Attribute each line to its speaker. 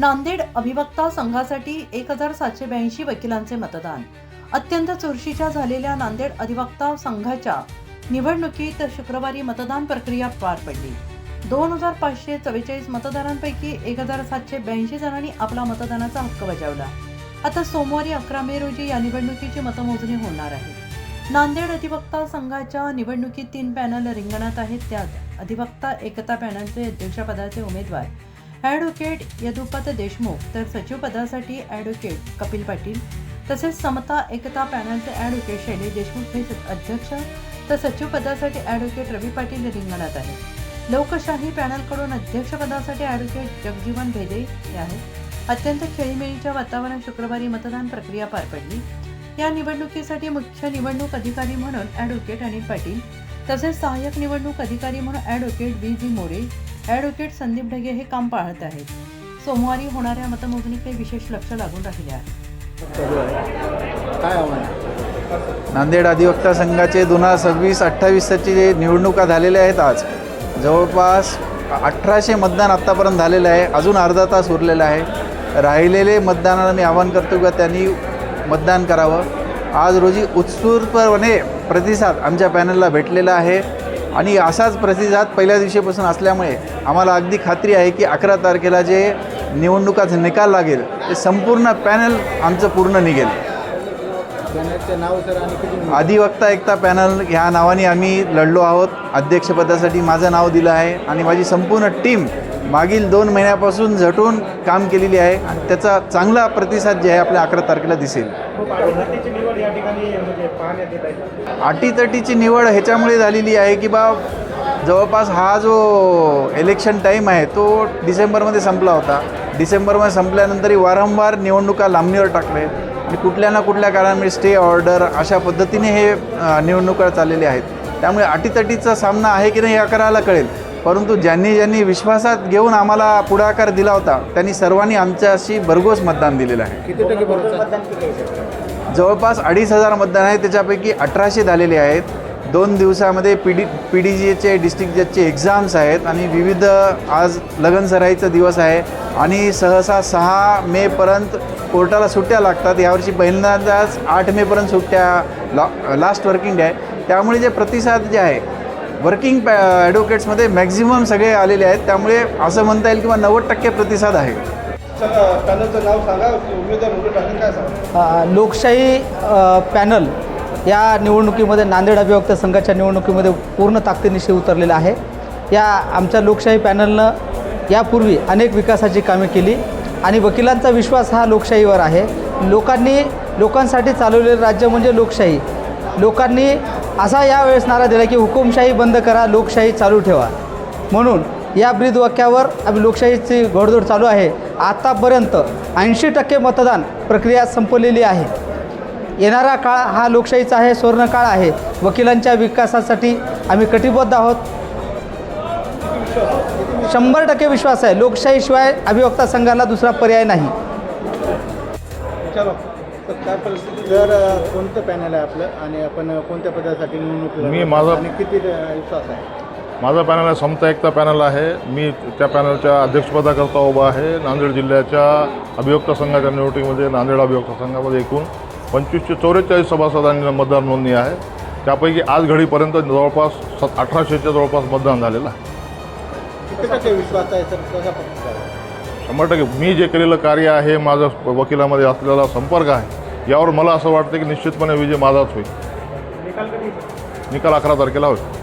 Speaker 1: नांदेड अभिवक्ता संघासाठी 1782 वकिलांचे मतदान। अत्यंत चुरशीच्या झालेल्या नांदेड अधिवक्ता संघाच्या निवडणुकीत शुक्रवारी मतदान प्रक्रिया पार पडली। 2544 मतदारांपैकी 1782 जणांनी आपला मतदानाचा हक्क बजावला। आता सोमवारी 11 मे रोजी या निवडणुकीची मतमोजणी होणार आहे। नांदेड अधिवक्ता संघाच्या निवडणुकीत 3 पॅनल रिंगणात आहेत। त्यात अधिवक्ता एकता पॅनलचे अध्यक्षपदाचे उमेदवार ॲडव्होकेट यदुपत देशमुख, तर सचिव पदासाठी ॲडव्होकेट कपिल पाटील, तसेच समता एकता पॅनलचे ॲडव्होकेट शैलेश देशमुख हे अध्यक्ष, तर सचिव पदासाठी ॲडव्होकेट रवी पाटील रिंगणात आहेत। लोकशाही पॅनलकडून अध्यक्षपदासाठी ॲडव्होकेट जगजीवन भेदे हे आहेत। अत्यंत खेळीमेळीच्या वातावरणात शुक्रवारी मतदान प्रक्रिया पार पडली। या निवडणुकीसाठी मुख्य निवडणूक अधिकारी म्हणून ॲडव्होकेट अनिल पाटील, तसेच सहाय्यक निवडणूक अधिकारी म्हणून advocate V More, advocate Sandeep Dhage हे काम पाहत आहेत। सोमवारी होणाऱ्या मतमोजणीकडे विशेष लक्ष लागून राहिले आहे।
Speaker 2: नांदेड अधिवक्ता संघाचे 2026-28ची जे निवडणुका झालेल्या आहेत, आज जवळपास 1800 मतदान आत्तापर्यंत झालेलं आहे। अजून अर्धा तास उरलेला आहे। राहिलेले मतदानाला मी आवाहन करतो की त्यांनी मतदान करावं। आज रोजी उत्स्फूर्तपणे प्रतिसाद आमच्या पॅनलला भेटलेला आहे आणि असाच प्रतिसाद पहिल्या दिवशीपासून असल्यामुळे आम्हाला अगदी खात्री आहे की 11 तारखेला जे निवडणुकाचा निकाल लागेल ते संपूर्ण पॅनल आमचं पूर्ण निघेल।
Speaker 3: पॅनलचे नाव सर आणि किती?
Speaker 2: अधिवक्ता एकता पॅनल ह्या नावाने आम्ही लढलो आहोत। अध्यक्षपदासाठी माझं नाव दिलं आहे आणि माझी संपूर्ण टीम मागील 2 महिन्यापासून झटून काम केलेली आहे आणि त्याचा चांगला प्रतिसाद जे आहे आपल्या 11 तारखेला दिसेल। अटीतटीची निवड ह्याच्यामुळे झालेली आहे की जवळपास हा जो इलेक्शन टाईम आहे तो डिसेंबरमध्ये संपला होता। डिसेंबरमध्ये संपल्यानंतरही वारंवार निवडणुका लांबणीवर टाकले आणि कुठल्या ना कुठल्या कारणामुळे स्टे ऑर्डर अशा पद्धतीने हे निवडणुका चाललेल्या आहेत। त्यामुळे अटीतटीचा सामना आहे की नाही हे 11ला कळेल, परंतु ज्यांनी विश्वासात घेऊन आम्हाला पुढाकार दिला होता त्यांनी सर्वांनी आमच्याशी भरघोस मतदान दिलेलं आहे।
Speaker 3: किती टक्के मतदान?
Speaker 2: जवळपास 2500 मतदान आहे, त्याच्यापैकी 1800 झालेले आहेत। 2 दिवसामध्ये PDGचे डिस्ट्रिक्ट जजचे एक्झाम्स आहेत आणि विविध आज लगनसराईचा दिवस आहे आणि सहसा 6 मेपर्यंत कोर्टाला सुट्ट्या लागतात। यावर्षी पहिल्यांदाच 8 मेपर्यंत सुट्ट्या लास्ट वर्किंग डे आहे। त्यामुळे जे प्रतिसाद जे आहे वर्किंग ॲडव्होकेट्समध्ये मॅक्झिमम सगळे आलेले आहेत। त्यामुळे असं म्हणता येईल किंवा 90% प्रतिसाद आहे।
Speaker 3: पॅनलचं नाव सांगा, उमेदवार उभे टाकले काय सांगा?
Speaker 4: लोकशाही पॅनल या निवडणुकीमध्ये नांदेड अभिवक्ता संघाच्या निवडणुकीमध्ये पूर्ण ताकदीनिशी उतरलेला आहे। या आमच्या लोकशाही पॅनलनं यापूर्वी अनेक विकासाची कामे केली आणि वकिलांचा विश्वास हा लोकशाहीवर आहे। लोकांसाठी चालवलेलं राज्य म्हणजे लोकशाही। लोकांनी असा यावेळेस नारा दिला की हुकुमशाही बंद करा, लोकशाही चालू ठेवा। म्हणून या ब्रीदवाक्यावर आम्ही लोकशाहीची घोडदौड चालू आहे। आतापर्यंत 80% मतदान प्रक्रिया संपलेली आहे। येणारा काळ हा लोकशाहीचा आहे, सुवर्णकाळ आहे। वकिलांच्या विकासासाठी आम्ही कटिबद्ध आहोत। 100% विश्वास आहे। लोकशाहीशिवाय अभिवक्ता संघाला दुसरा पर्याय नाही।
Speaker 3: चलो तर काय परिस्थिती? जर कोणतं पॅनल आहे आपलं आणि आपण कोणत्या पदासाठी निवडणूक आणि किती विश्वास आहे?
Speaker 5: माझा पॅनल आहे समता एकता पॅनल आहे। मी त्या पॅनलच्या अध्यक्षपदाकरता उभा आहे। नांदेड जिल्ह्याच्या अभिवक्ता संघाच्या निवडणुकीमध्ये नांदेड अभिवक्ता संघामध्ये एकूण 2544 सभासदांनी मतदार नोंदणी आहे। त्यापैकी आज घडीपर्यंत जवळपास 1800च्या जवळपास मतदान झालेलं आहे।
Speaker 3: किती टक्के विश्वास आहे सर? कशा पद्धतीचा?
Speaker 5: 100%। मी जे केलेलं कार्य आहे, माझं वकिलामध्ये असलेला संपर्क आहे, यावर मला असं वाटतं की निश्चितपणे विजय माझाच होईल। निकाल 11 तारखेला होईल।